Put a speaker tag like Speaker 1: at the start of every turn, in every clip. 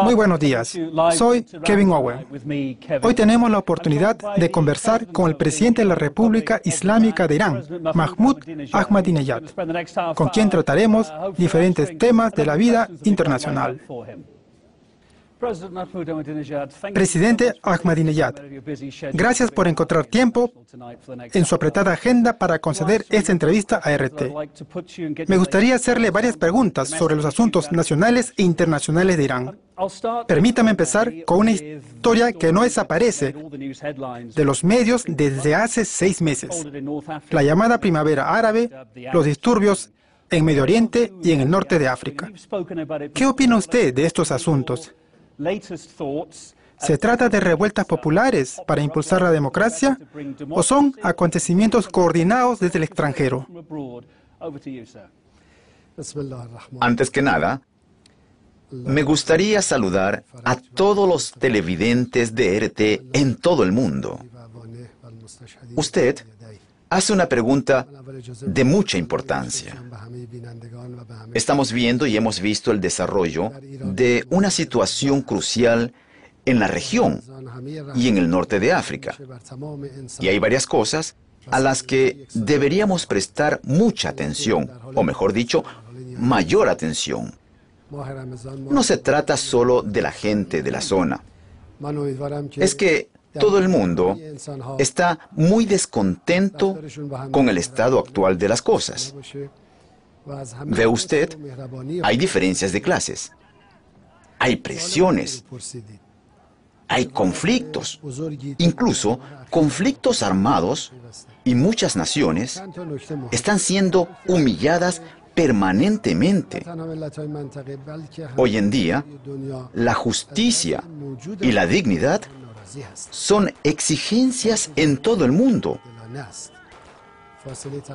Speaker 1: Muy buenos días. Soy Kevin Owen. Hoy tenemos la oportunidad de conversar con el presidente de la República Islámica de Irán, Mahmoud Ahmadinejad, con quien trataremos diferentes temas de la vida internacional. Presidente Ahmadinejad, gracias por encontrar tiempo en su apretada agenda para conceder esta entrevista a RT. Me gustaría hacerle varias preguntas sobre los asuntos nacionales e internacionales de Irán. Permítame empezar con una historia que no desaparece de los medios desde hace 6 meses. La llamada Primavera Árabe, los disturbios en Medio Oriente y en el norte de África. ¿Qué opina usted de estos asuntos? ¿Se trata de revueltas populares para impulsar la democracia o son acontecimientos coordinados desde el extranjero?
Speaker 2: Antes que nada, me gustaría saludar a todos los televidentes de RT en todo el mundo. Usted hace una pregunta de mucha importancia. Estamos viendo y hemos visto el desarrollo de una situación crucial en la región y en el norte de África. Y hay varias cosas a las que deberíamos prestar mucha atención, o mejor dicho, mayor atención. No se trata solo de la gente de la zona. Es que todo el mundo está muy descontento con el estado actual de las cosas. Ve usted, hay diferencias de clases, hay presiones, hay conflictos, incluso conflictos armados, y muchas naciones están siendo humilladas permanentemente. Hoy en día, la justicia y la dignidad son exigencias en todo el mundo.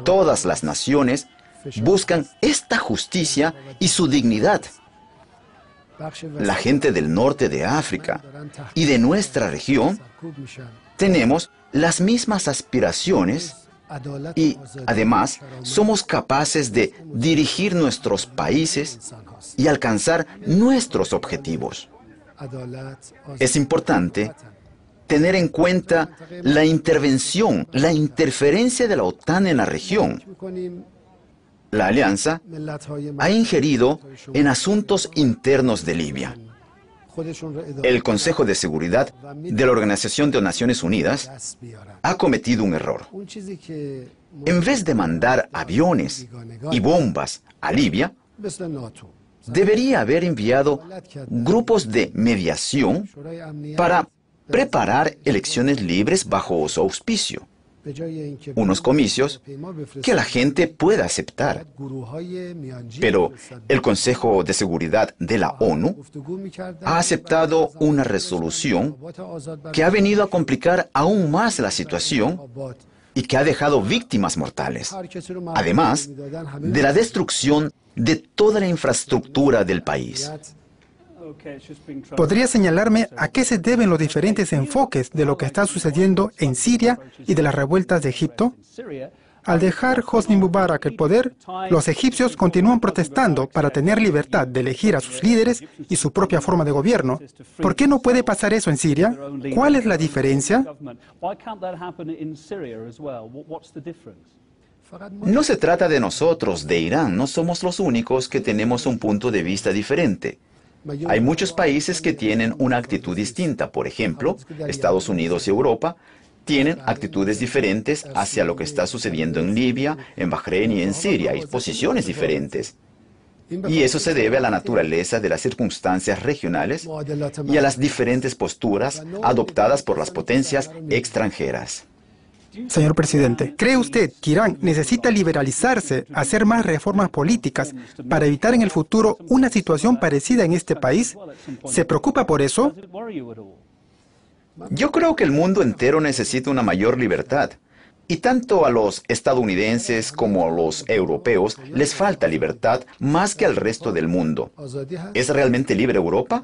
Speaker 2: Todas las naciones buscan esta justicia y su dignidad. La gente del norte de África y de nuestra región tenemos las mismas aspiraciones y, además, somos capaces de dirigir nuestros países y alcanzar nuestros objetivos. Es importante tener en cuenta la intervención, la interferencia de la OTAN en la región. La alianza ha ingerido en asuntos internos de Libia. El Consejo de Seguridad de la Organización de Naciones Unidas ha cometido un error. En vez de mandar aviones y bombas a Libia, debería haber enviado grupos de mediación para preparar elecciones libres bajo su auspicio. Unos comicios que la gente pueda aceptar. Pero el Consejo de Seguridad de la ONU ha aceptado una resolución que ha venido a complicar aún más la situación y que ha dejado víctimas mortales, además de la destrucción de toda la infraestructura del país.
Speaker 1: ¿Podría señalarme a qué se deben los diferentes enfoques de lo que está sucediendo en Siria y de las revueltas de Egipto? Al dejar Hosni Mubarak el poder, los egipcios continúan protestando para tener libertad de elegir a sus líderes y su propia forma de gobierno. ¿Por qué no puede pasar eso en Siria? ¿Cuál es la diferencia?
Speaker 2: No se trata de nosotros, de Irán. No somos los únicos que tenemos un punto de vista diferente. Hay muchos países que tienen una actitud distinta. Por ejemplo, Estados Unidos y Europa tienen actitudes diferentes hacia lo que está sucediendo en Libia, en Bahrein y en Siria. Hay posiciones diferentes. Y eso se debe a la naturaleza de las circunstancias regionales y a las diferentes posturas adoptadas por las potencias extranjeras.
Speaker 1: Señor presidente, ¿cree usted que Irán necesita liberalizarse, hacer más reformas políticas para evitar en el futuro una situación parecida en este país? ¿Se preocupa por eso?
Speaker 2: Yo creo que el mundo entero necesita una mayor libertad. Y tanto a los estadounidenses como a los europeos les falta libertad más que al resto del mundo. ¿Es realmente libre Europa?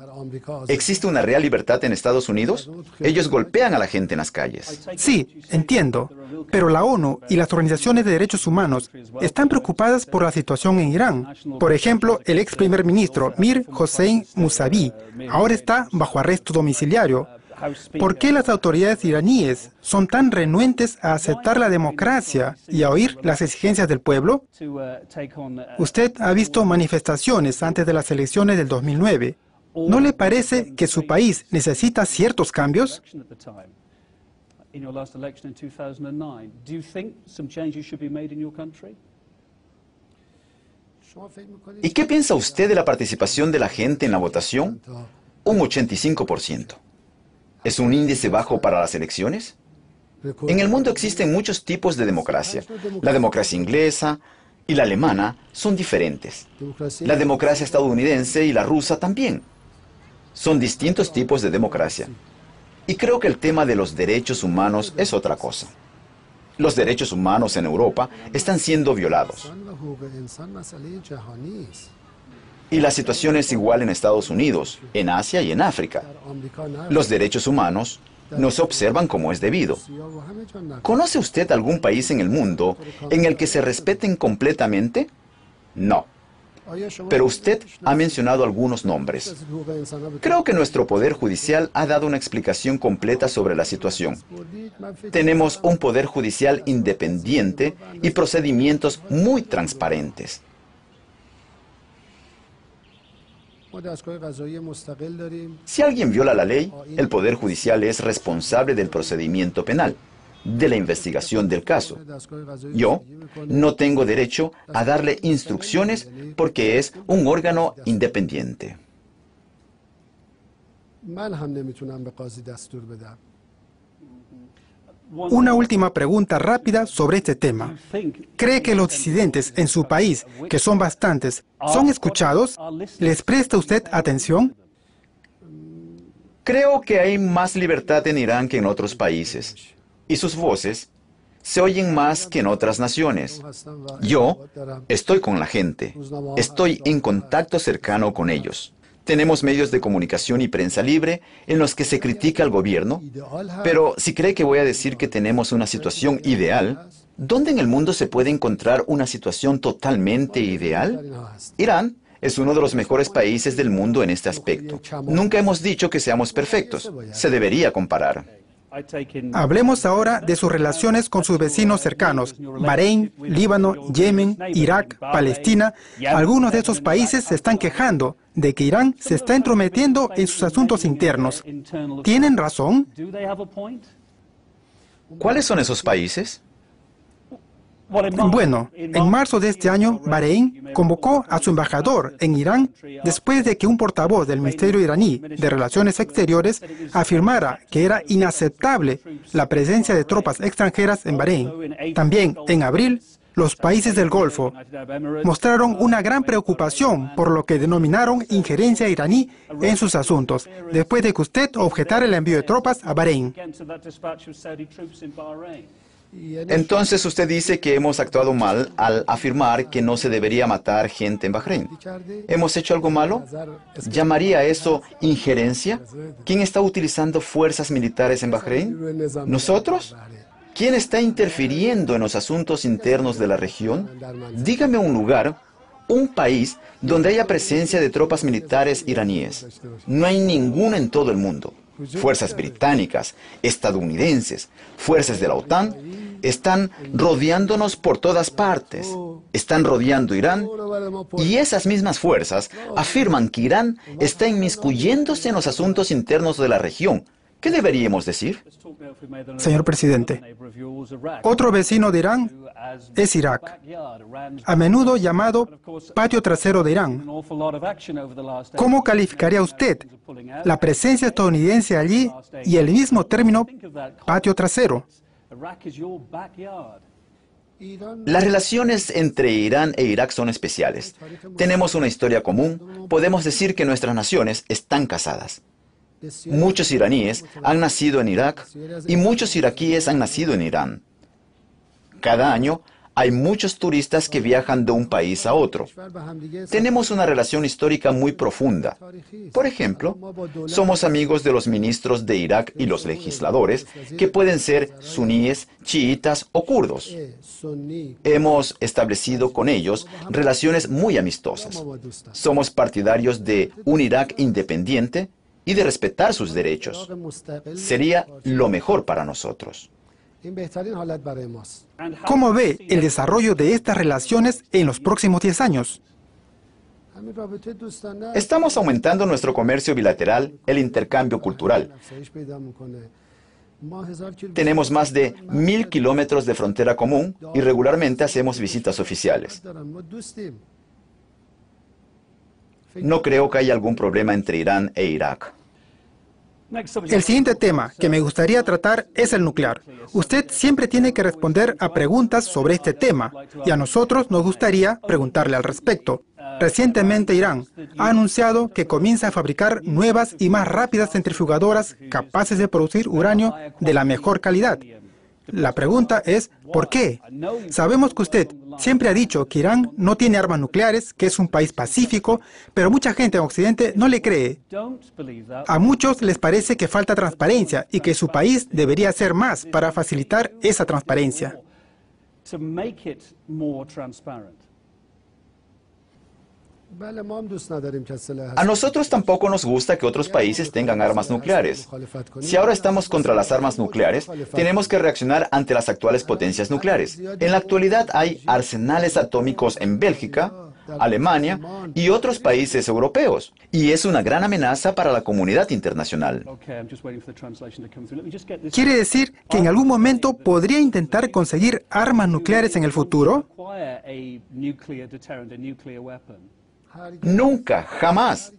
Speaker 2: ¿Existe una real libertad en Estados Unidos? Ellos golpean a la gente en las calles.
Speaker 1: Sí, entiendo. Pero la ONU y las organizaciones de derechos humanos están preocupadas por la situación en Irán. Por ejemplo, el ex primer ministro Mir Hossein Mousavi ahora está bajo arresto domiciliario. ¿Por qué las autoridades iraníes son tan renuentes a aceptar la democracia y a oír las exigencias del pueblo? Usted ha visto manifestaciones antes de las elecciones del 2009. ¿No le parece que su país necesita ciertos cambios?
Speaker 2: ¿Y qué piensa usted de la participación de la gente en la votación? Un 85%. ¿Es un índice bajo para las elecciones? En el mundo existen muchos tipos de democracia. La democracia inglesa y la alemana son diferentes. La democracia estadounidense y la rusa también. Son distintos tipos de democracia. Y creo que el tema de los derechos humanos es otra cosa. Los derechos humanos en Europa están siendo violados. Y la situación es igual en Estados Unidos, en Asia y en África. Los derechos humanos no se observan como es debido. ¿Conoce usted algún país en el mundo en el que se respeten completamente? No. Pero usted ha mencionado algunos nombres. Creo que nuestro Poder Judicial ha dado una explicación completa sobre la situación. Tenemos un Poder Judicial independiente y procedimientos muy transparentes. Si alguien viola la ley, el Poder Judicial es responsable del procedimiento penal, de la investigación del caso. Yo no tengo derecho a darle instrucciones porque es un órgano independiente.
Speaker 1: Una última pregunta rápida sobre este tema. ¿Cree que los disidentes en su país, que son bastantes, son escuchados? ¿Les presta usted atención?
Speaker 2: Creo que hay más libertad en Irán que en otros países, y sus voces se oyen más que en otras naciones. Yo estoy con la gente, estoy en contacto cercano con ellos. Tenemos medios de comunicación y prensa libre en los que se critica al gobierno, pero si cree que voy a decir que tenemos una situación ideal, ¿dónde en el mundo se puede encontrar una situación totalmente ideal? Irán es uno de los mejores países del mundo en este aspecto. Nunca hemos dicho que seamos perfectos. Se debería comparar.
Speaker 1: Hablemos ahora de sus relaciones con sus vecinos cercanos, Bahrein, Líbano, Yemen, Irak, Palestina. Algunos de estos países se están quejando de que Irán se está entrometiendo en sus asuntos internos. ¿Tienen razón?
Speaker 2: ¿Cuáles son esos países?
Speaker 1: Bueno, en marzo de este año, Bahrein convocó a su embajador en Irán después de que un portavoz del Ministerio iraní de Relaciones Exteriores afirmara que era inaceptable la presencia de tropas extranjeras en Bahrein. También, en abril, los países del Golfo mostraron una gran preocupación por lo que denominaron injerencia iraní en sus asuntos, después de que usted objetara el envío de tropas a Bahrein.
Speaker 2: Entonces usted dice que hemos actuado mal al afirmar que no se debería matar gente en Bahrein. ¿Hemos hecho algo malo? ¿Llamaría eso injerencia? ¿Quién está utilizando fuerzas militares en Bahrein? ¿Nosotros? ¿Quién está interfiriendo en los asuntos internos de la región? Dígame un lugar, un país donde haya presencia de tropas militares iraníes. No hay ninguno en todo el mundo. Fuerzas británicas, estadounidenses, fuerzas de la OTAN están rodeándonos por todas partes. Están rodeando Irán y esas mismas fuerzas afirman que Irán está inmiscuyéndose en los asuntos internos de la región. ¿Qué deberíamos decir?
Speaker 1: Señor presidente, otro vecino de Irán es Irak, a menudo llamado patio trasero de Irán. ¿Cómo calificaría usted la presencia estadounidense allí y el mismo término patio trasero?
Speaker 2: Las relaciones entre Irán e Irak son especiales. Tenemos una historia común. Podemos decir que nuestras naciones están casadas. Muchos iraníes han nacido en Irak y muchos iraquíes han nacido en Irán. Cada año hay muchos turistas que viajan de un país a otro. Tenemos una relación histórica muy profunda. Por ejemplo, somos amigos de los ministros de Irak y los legisladores, que pueden ser suníes, chiitas o kurdos. Hemos establecido con ellos relaciones muy amistosas. Somos partidarios de un Irak independiente y de respetar sus derechos. Sería lo mejor para nosotros.
Speaker 1: ¿Cómo ve el desarrollo de estas relaciones en los próximos 10 años?
Speaker 2: Estamos aumentando nuestro comercio bilateral, el intercambio cultural. Tenemos más de 1000 kilómetros de frontera común y regularmente hacemos visitas oficiales. No creo que haya algún problema entre Irán e Irak.
Speaker 1: El siguiente tema que me gustaría tratar es el nuclear. Usted siempre tiene que responder a preguntas sobre este tema, y a nosotros nos gustaría preguntarle al respecto. Recientemente Irán ha anunciado que comienza a fabricar nuevas y más rápidas centrifugadoras capaces de producir uranio de la mejor calidad. La pregunta es, ¿por qué? Sabemos que usted siempre ha dicho que Irán no tiene armas nucleares, que es un país pacífico, pero mucha gente en Occidente no le cree. A muchos les parece que falta transparencia y que su país debería hacer más para facilitar esa transparencia.
Speaker 2: A nosotros tampoco nos gusta que otros países tengan armas nucleares. Si ahora estamos contra las armas nucleares, tenemos que reaccionar ante las actuales potencias nucleares. En la actualidad hay arsenales atómicos en Bélgica, Alemania y otros países europeos. Y es una gran amenaza para la comunidad internacional.
Speaker 1: ¿Quiere decir que en algún momento podría intentar conseguir armas nucleares en el futuro?
Speaker 2: Nunca, jamás.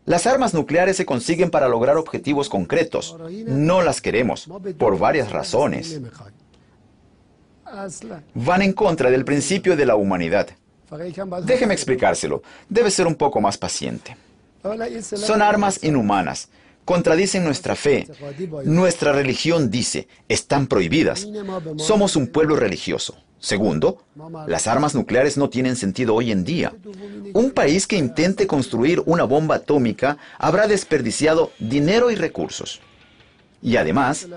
Speaker 2: Las armas nucleares se consiguen para lograr objetivos concretos. No las queremos, por varias razones. Van en contra del principio de la humanidad. Déjeme explicárselo. Debe ser un poco más paciente. Son armas inhumanas. Contradicen nuestra fe. Nuestra religión dice, están prohibidas. Somos un pueblo religioso. Segundo, las armas nucleares no tienen sentido hoy en día. Un país que intente construir una bomba atómica habrá desperdiciado dinero y recursos. Y además,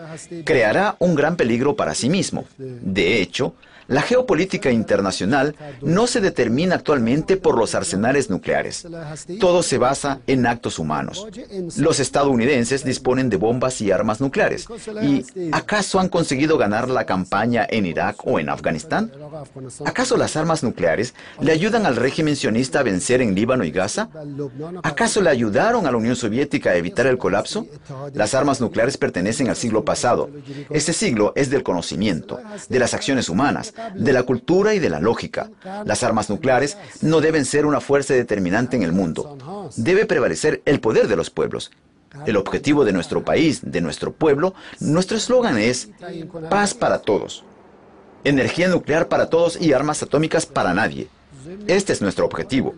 Speaker 2: creará un gran peligro para sí mismo. De hecho, la geopolítica internacional no se determina actualmente por los arsenales nucleares. Todo se basa en actos humanos. Los estadounidenses disponen de bombas y armas nucleares. ¿Y acaso han conseguido ganar la campaña en Irak o en Afganistán? ¿Acaso las armas nucleares le ayudan al régimen sionista a vencer en Líbano y Gaza? ¿Acaso le ayudaron a la Unión Soviética a evitar el colapso? Las armas nucleares pertenecen al siglo pasado. Este siglo es del conocimiento, de las acciones humanas, de la cultura y de la lógica. Las armas nucleares no deben ser una fuerza determinante en el mundo. Debe prevalecer el poder de los pueblos. El objetivo de nuestro país, de nuestro pueblo, nuestro eslogan es paz para todos. Energía nuclear para todos y armas atómicas para nadie. Este es nuestro objetivo.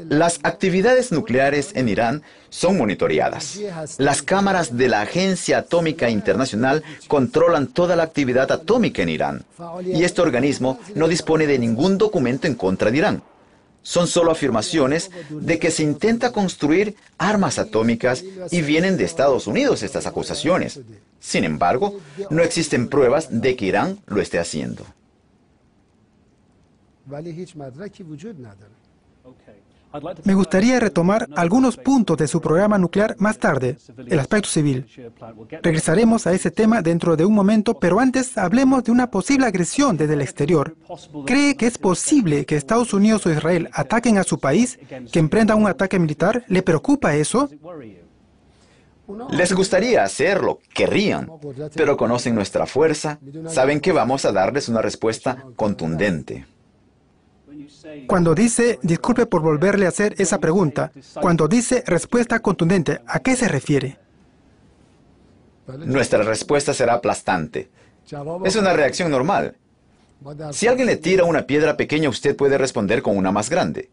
Speaker 2: Las actividades nucleares en Irán son monitoreadas. Las cámaras de la Agencia Atómica Internacional controlan toda la actividad atómica en Irán. Y este organismo no dispone de ningún documento en contra de Irán. Son solo afirmaciones de que se intenta construir armas atómicas y vienen de Estados Unidos estas acusaciones. Sin embargo, no existen pruebas de que Irán lo esté haciendo.
Speaker 1: Me gustaría retomar algunos puntos de su programa nuclear más tarde, el aspecto civil. Regresaremos a ese tema dentro de un momento, pero antes hablemos de una posible agresión desde el exterior. ¿Cree que es posible que Estados Unidos o Israel ataquen a su país, que emprendan un ataque militar? ¿Le preocupa eso?
Speaker 2: Les gustaría hacerlo, querrían, pero conocen nuestra fuerza, saben que vamos a darles una respuesta contundente.
Speaker 1: Cuando dice, disculpe por volverle a hacer esa pregunta, cuando dice respuesta contundente, ¿a qué se refiere?
Speaker 2: Nuestra respuesta será aplastante. Es una reacción normal. Si alguien le tira una piedra pequeña, usted puede responder con una más grande.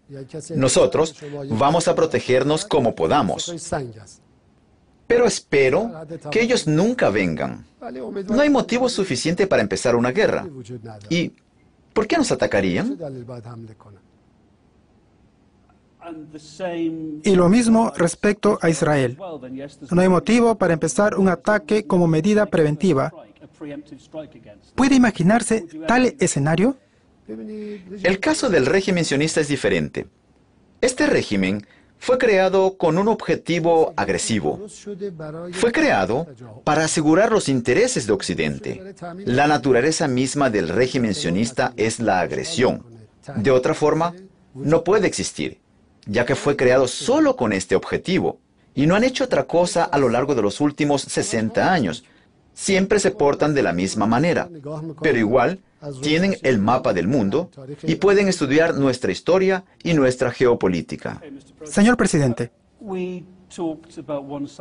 Speaker 2: Nosotros vamos a protegernos como podamos. Pero espero que ellos nunca vengan. No hay motivo suficiente para empezar una guerra. ¿Y por qué nos atacarían?
Speaker 1: Y lo mismo respecto a Israel. No hay motivo para empezar un ataque como medida preventiva. ¿Puede imaginarse tal escenario?
Speaker 2: El caso del régimen sionista es diferente. Este régimen fue creado con un objetivo agresivo. Fue creado para asegurar los intereses de Occidente. La naturaleza misma del régimen sionista es la agresión. De otra forma, no puede existir, ya que fue creado solo con este objetivo. Y no han hecho otra cosa a lo largo de los últimos 60 años. Siempre se portan de la misma manera, pero igual tienen el mapa del mundo y pueden estudiar nuestra historia y nuestra geopolítica.
Speaker 1: Señor presidente,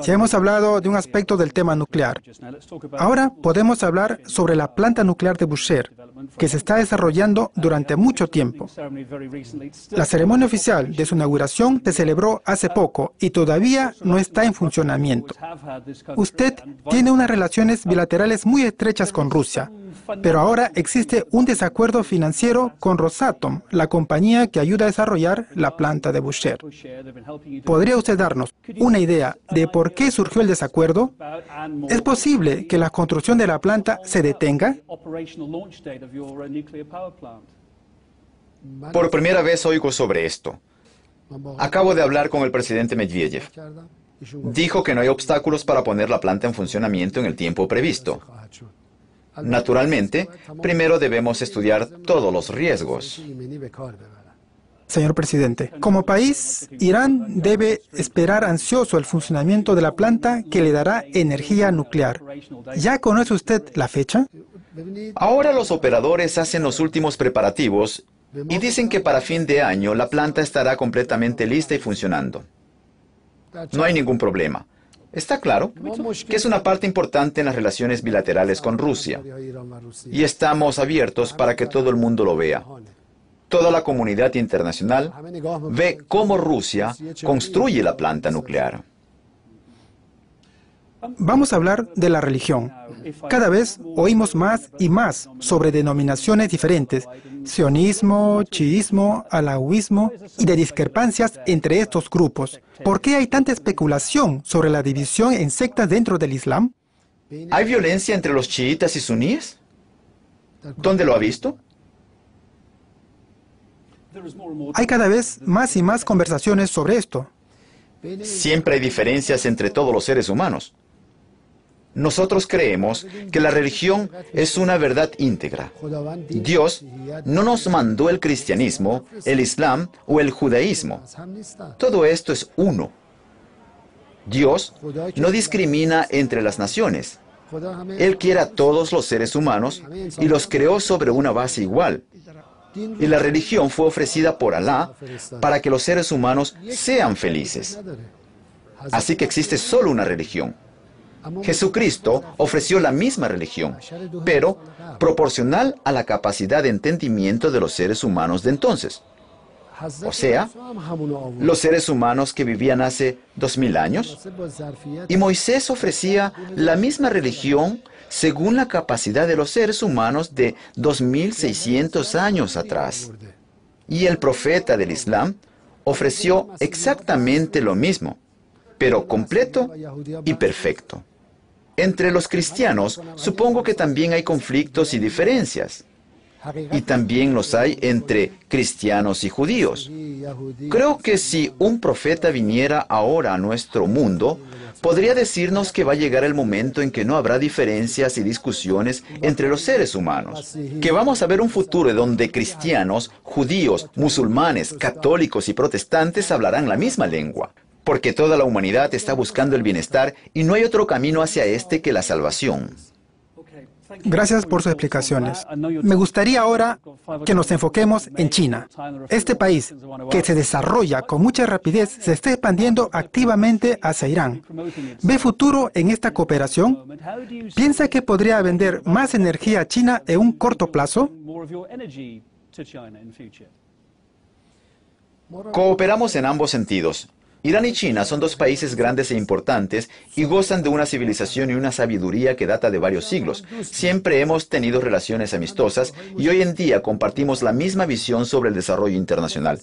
Speaker 1: ya hemos hablado de un aspecto del tema nuclear. Ahora podemos hablar sobre la planta nuclear de Bushehr, que se está desarrollando durante mucho tiempo. La ceremonia oficial de su inauguración se celebró hace poco y todavía no está en funcionamiento. Usted tiene unas relaciones bilaterales muy estrechas con Rusia, pero ahora existe un desacuerdo financiero con Rosatom, la compañía que ayuda a desarrollar la planta de Bushehr. ¿Podría usted darnos una idea de por qué surgió el desacuerdo? ¿Es posible que la construcción de la planta se detenga?
Speaker 2: Por primera vez oigo sobre esto. Acabo de hablar con el presidente Medvedev. Dijo que no hay obstáculos para poner la planta en funcionamiento en el tiempo previsto. Naturalmente, primero debemos estudiar todos los riesgos.
Speaker 1: Señor presidente, como país, Irán debe esperar ansioso el funcionamiento de la planta que le dará energía nuclear. ¿Ya conoce usted la fecha?
Speaker 2: Ahora los operadores hacen los últimos preparativos y dicen que para fin de año la planta estará completamente lista y funcionando. No hay ningún problema. Está claro que es una parte importante en las relaciones bilaterales con Rusia. Y estamos abiertos para que todo el mundo lo vea. Toda la comunidad internacional ve cómo Rusia construye la planta nuclear.
Speaker 1: Vamos a hablar de la religión. Cada vez oímos más y más sobre denominaciones diferentes, sionismo, chiismo, alauismo y de discrepancias entre estos grupos. ¿Por qué hay tanta especulación sobre la división en sectas dentro del Islam?
Speaker 2: ¿Hay violencia entre los chiitas y suníes? ¿Dónde lo ha visto?
Speaker 1: Hay cada vez más y más conversaciones sobre esto.
Speaker 2: Siempre hay diferencias entre todos los seres humanos. Nosotros creemos que la religión es una verdad íntegra. Dios no nos mandó el cristianismo, el islam o el judaísmo. Todo esto es uno. Dios no discrimina entre las naciones. Él quiere a todos los seres humanos y los creó sobre una base igual. Y la religión fue ofrecida por Alá para que los seres humanos sean felices. Así que existe solo una religión. Jesucristo ofreció la misma religión, pero proporcional a la capacidad de entendimiento de los seres humanos de entonces. O sea, los seres humanos que vivían hace 2000 años. Y Moisés ofrecía la misma religión según la capacidad de los seres humanos de 2600 años atrás. Y el profeta del Islam ofreció exactamente lo mismo, pero completo y perfecto. Entre los cristianos, supongo que también hay conflictos y diferencias. Y también los hay entre cristianos y judíos. Creo que si un profeta viniera ahora a nuestro mundo, podría decirnos que va a llegar el momento en que no habrá diferencias y discusiones entre los seres humanos. Que vamos a ver un futuro donde cristianos, judíos, musulmanes, católicos y protestantes hablarán la misma lengua. Porque toda la humanidad está buscando el bienestar y no hay otro camino hacia este que la salvación.
Speaker 1: Gracias por sus explicaciones. Me gustaría ahora que nos enfoquemos en China. Este país, que se desarrolla con mucha rapidez, se está expandiendo activamente hacia Irán. ¿Ve futuro en esta cooperación? ¿Piensa que podría vender más energía a China en un corto plazo?
Speaker 2: Cooperamos en ambos sentidos. Irán y China son dos países grandes e importantes y gozan de una civilización y una sabiduría que data de varios siglos. Siempre hemos tenido relaciones amistosas y hoy en día compartimos la misma visión sobre el desarrollo internacional.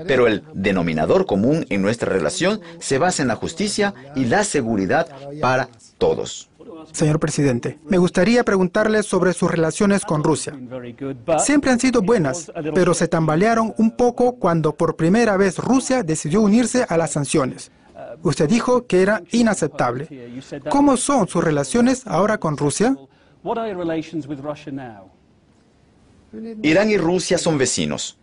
Speaker 2: Pero el denominador común en nuestra relación se basa en la justicia y la seguridad para todos.
Speaker 1: Señor presidente, me gustaría preguntarle sobre sus relaciones con Rusia. Siempre han sido buenas, pero se tambalearon un poco cuando por primera vez Rusia decidió unirse a las sanciones. Usted dijo que era inaceptable. ¿Cómo son sus relaciones ahora con Rusia?
Speaker 2: Irán y Rusia son vecinos.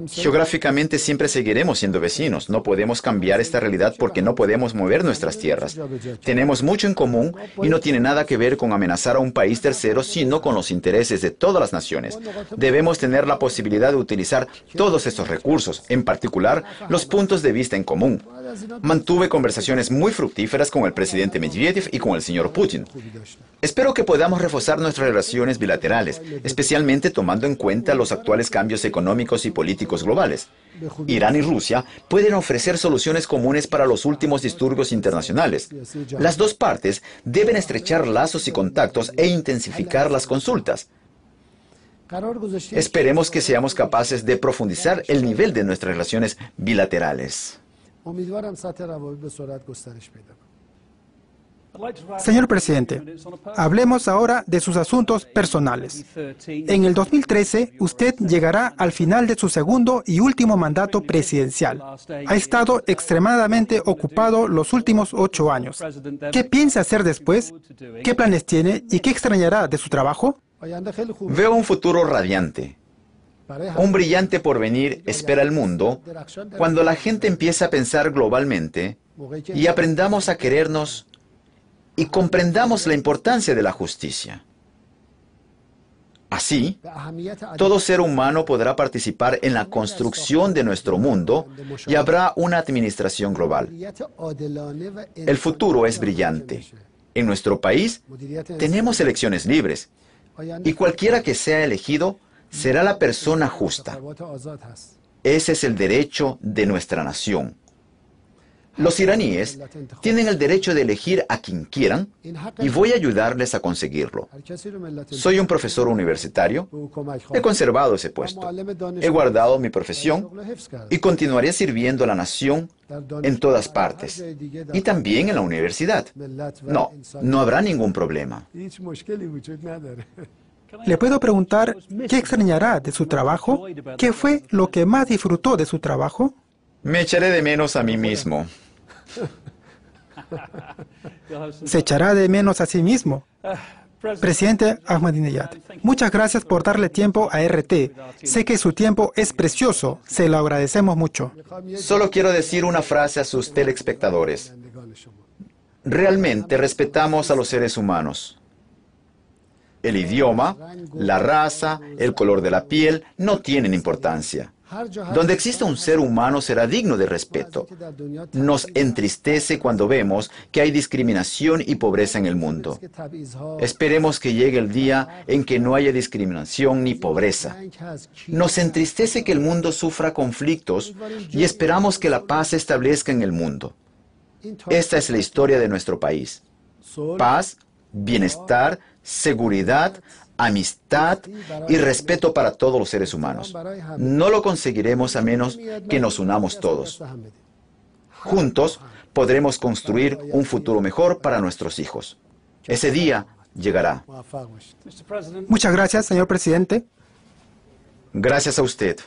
Speaker 2: Geográficamente siempre seguiremos siendo vecinos. No podemos cambiar esta realidad porque no podemos mover nuestras tierras. Tenemos mucho en común y no tiene nada que ver con amenazar a un país tercero, sino con los intereses de todas las naciones. Debemos tener la posibilidad de utilizar todos estos recursos, en particular los puntos de vista en común. Mantuve conversaciones muy fructíferas con el presidente Medvedev y con el señor Putin. Espero que podamos reforzar nuestras relaciones bilaterales, especialmente tomando en cuenta los actuales cambios económicos y políticos globales. Irán y Rusia pueden ofrecer soluciones comunes para los últimos disturbios internacionales. Las dos partes deben estrechar lazos y contactos e intensificar las consultas. Esperemos que seamos capaces de profundizar el nivel de nuestras relaciones bilaterales.
Speaker 1: Señor presidente, hablemos ahora de sus asuntos personales. En el 2013, usted llegará al final de su segundo y último mandato presidencial. Ha estado extremadamente ocupado los últimos 8 años. ¿Qué piensa hacer después? ¿Qué planes tiene y qué extrañará de su trabajo?
Speaker 2: Veo un futuro radiante. Un brillante porvenir espera el mundo cuando la gente empieza a pensar globalmente y aprendamos a querernos y comprendamos la importancia de la justicia. Así, todo ser humano podrá participar en la construcción de nuestro mundo y habrá una administración global. El futuro es brillante. En nuestro país tenemos elecciones libres y cualquiera que sea elegido será la persona justa. Ese es el derecho de nuestra nación. Los iraníes tienen el derecho de elegir a quien quieran y voy a ayudarles a conseguirlo. Soy un profesor universitario, he conservado ese puesto, he guardado mi profesión y continuaré sirviendo a la nación en todas partes y también en la universidad. No habrá ningún problema.
Speaker 1: ¿Le puedo preguntar qué extrañará de su trabajo? ¿Qué fue lo que más disfrutó de su trabajo?
Speaker 2: Me echaré de menos a mí mismo.
Speaker 1: Se echará de menos a sí mismo. Presidente Ahmadinejad, muchas gracias por darle tiempo a RT. Sé que su tiempo es precioso. Se lo agradecemos mucho.
Speaker 2: Solo quiero decir una frase a sus telespectadores. Realmente respetamos a los seres humanos. El idioma, la raza, el color de la piel no tienen importancia. Donde exista un ser humano será digno de respeto. Nos entristece cuando vemos que hay discriminación y pobreza en el mundo. Esperemos que llegue el día en que no haya discriminación ni pobreza. Nos entristece que el mundo sufra conflictos y esperamos que la paz se establezca en el mundo. Esta es la historia de nuestro país. Paz, bienestar, seguridad, amistad y respeto para todos los seres humanos. No lo conseguiremos a menos que nos unamos todos. Juntos podremos construir un futuro mejor para nuestros hijos. Ese día llegará.
Speaker 1: Muchas gracias, señor presidente.
Speaker 2: Gracias a usted.